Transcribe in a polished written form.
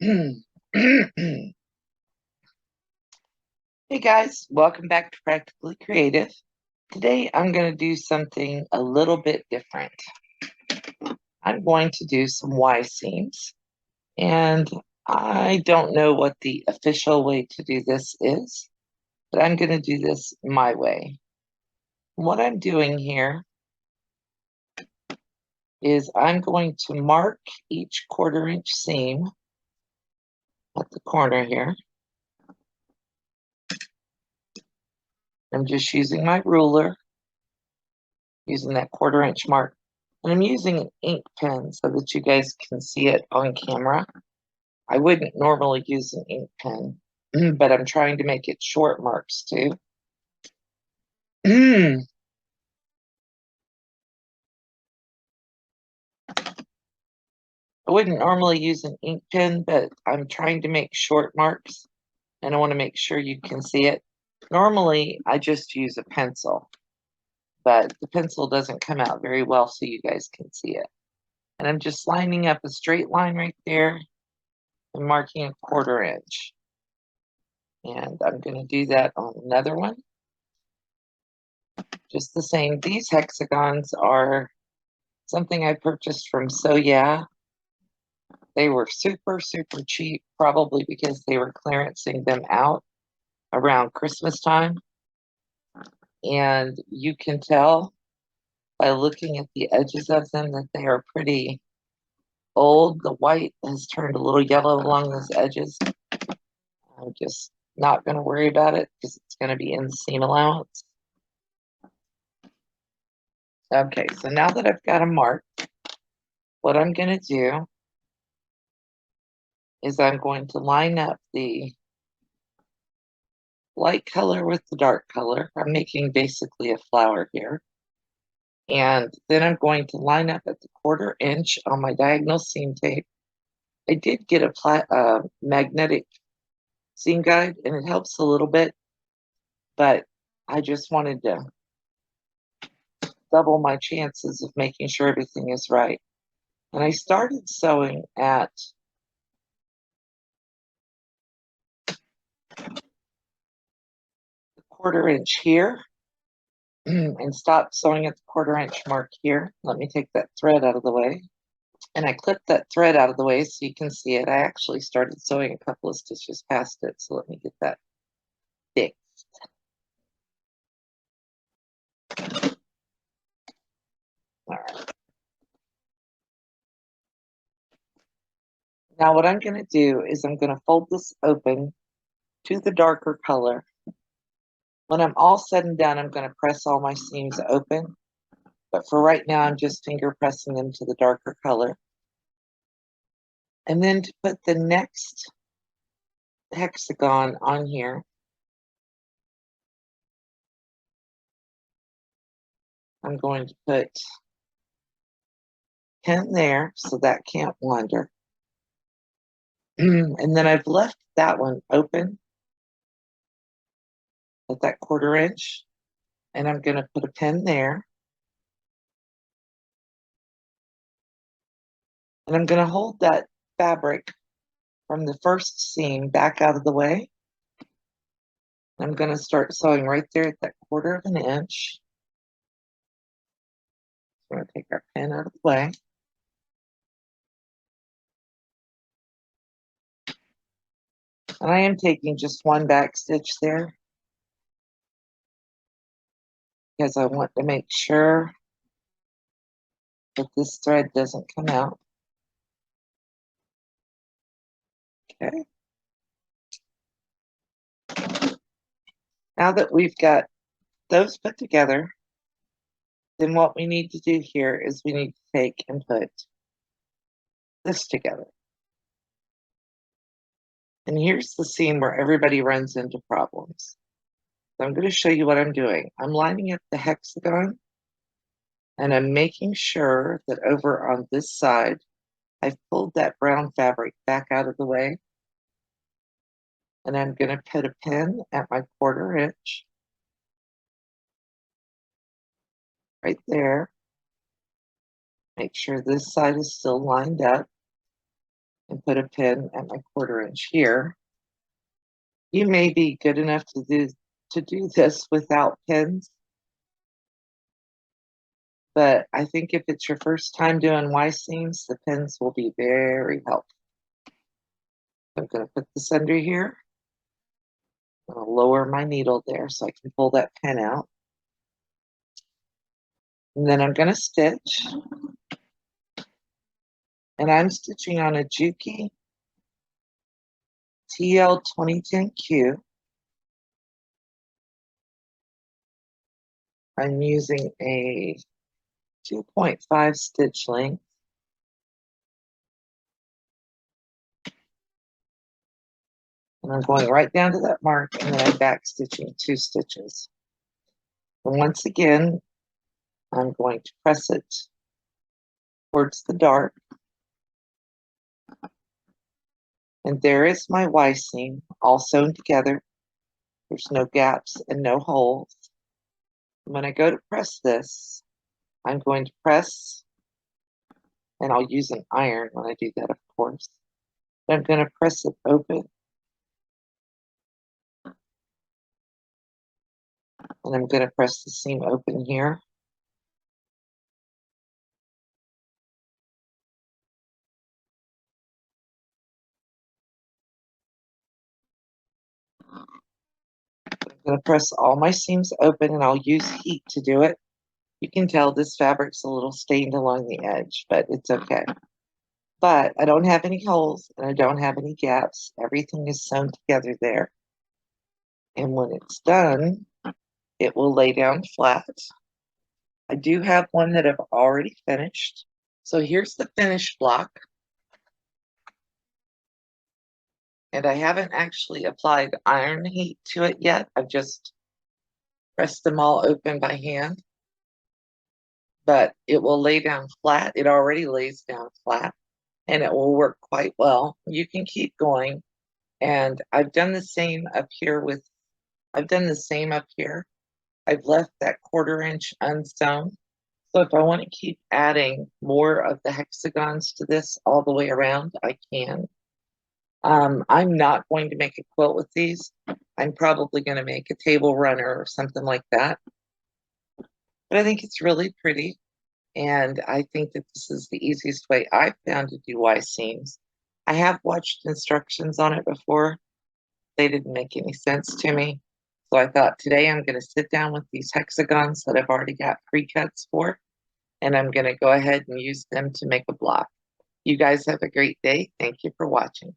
Hey guys, welcome back to Practically Creative. Today I'm going to do something a little bit different. I'm going to do some Y seams, and I don't know what the official way to do this is, but I'm going to do this my way. What I'm doing here is I'm going to mark each 1/4 inch seam at the corner here. I'm just using my ruler, using that 1/4 inch mark. And I'm using an ink pen so that you guys can see it on camera. I wouldn't normally use an ink pen, but I'm trying to make it short marks too. I wouldn't normally use an ink pen, but I'm trying to make short marks, and I want to make sure you can see it. Normally, I just use a pencil, but the pencil doesn't come out very well so you guys can see it. And I'm just lining up a straight line right there and marking a 1/4 inch. And I'm going to do that on another one. Just the same. These hexagons are something I purchased from So Yeah. They were super, super cheap, probably because they were clearancing them out around Christmas time. And you can tell by looking at the edges of them that they are pretty old. The white has turned a little yellow along those edges. I'm just not going to worry about it because it's going to be in the seam allowance. Okay, so now that I've got a mark, what I'm going to do is I'm going to line up the light color with the dark color. I'm making basically a flower here. And then I'm going to line up at the 1/4 inch on my diagonal seam tape. I did get a magnetic seam guide, and it helps a little bit, but I just wanted to double my chances of making sure everything is right. And I started sewing at the 1/4 inch here and stopped sewing at the 1/4 inch mark here. Let me take that thread out of the way. And I clipped that thread out of the way so you can see it. I actually started sewing a couple of stitches past it, so let me get that fixed. All right. Now what I'm going to do is I'm going to fold this open to the darker color. When I'm all said and done, I'm going to press all my seams open. But for right now, I'm just finger pressing them to the darker color. And then to put the next hexagon on here, I'm going to put pin there so that can't wander. And then I've left that one open at that 1/4 inch. And I'm going to put a pin there. And I'm going to hold that fabric from the first seam back out of the way. I'm going to start sewing right there at that 1/4 inch. I'm going to take our pin out of the way. And I am taking just one back stitch there because I want to make sure that this thread doesn't come out. Okay. Now that we've got those put together, then what we need to do here is we need to take and put this together. And here's the seam where everybody runs into problems. So I'm going to show you what I'm doing. I'm lining up the hexagon, and I'm making sure that over on this side, I've pulled that brown fabric back out of the way. And I'm going to put a pin at my 1/4 inch right there. Make sure this side is still lined up. and put a pin at my 1/4" here. You may be good enough to do this without pins, but I think if it's your first time doing Y seams, the pins will be very helpful. I'm going to put this under here. I'm going to lower my needle there so I can pull that pin out. And then I'm going to stitch. And I'm stitching on a Juki TL 2010Q. I'm using a 2.5 stitch length. And I'm going right down to that mark, and then I'm back stitching 2 stitches. And once again, I'm going to press it towards the dark. And there is my Y seam all sewn together. There's no gaps and no holes. When I go to press this, I'm going to press, and I'll use an iron when I do that, of course. But I'm going to press it open. And I'm going to press the seam open here. I'm going to press all my seams open, and I'll use heat to do it. You can tell this fabric's a little stained along the edge, but it's okay. But I don't have any holes, and I don't have any gaps. Everything is sewn together there. And when it's done, it will lay down flat. I do have one that I've already finished. So here's the finished block. And I haven't actually applied iron heat to it yet. I've just pressed them all open by hand. But it will lay down flat. It already lays down flat, and it will work quite well. You can keep going. And I've done the same up here I've done the same up here. I've left that 1/4 inch unsewn. So if I want to keep adding more of the hexagons to this all the way around, I can. I'm not going to make a quilt with these. I'm probably going to make a table runner or something like that. But I think it's really pretty. And I think that this is the easiest way I've found to do Y seams. I have watched instructions on it before. They didn't make any sense to me. So I thought today I'm going to sit down with these hexagons that I've already got pre-cuts for, and I'm going to go ahead and use them to make a block. You guys have a great day. Thank you for watching.